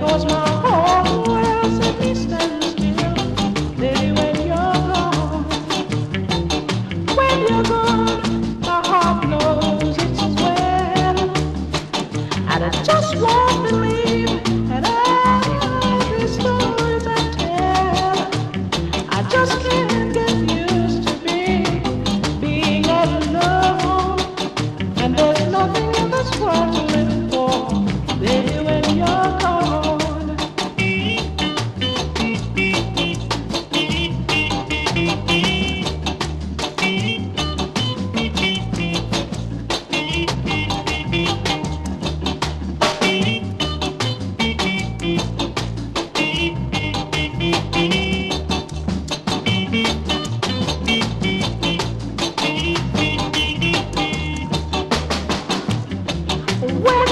'cause my whole world set me standing still. Baby, when you're gone, when you're gone, my heart knows it's as well. And I just won't believe in every story they tell. I just can't get used to being all alone. And there's nothing in this world to live for, baby, when you're gone. When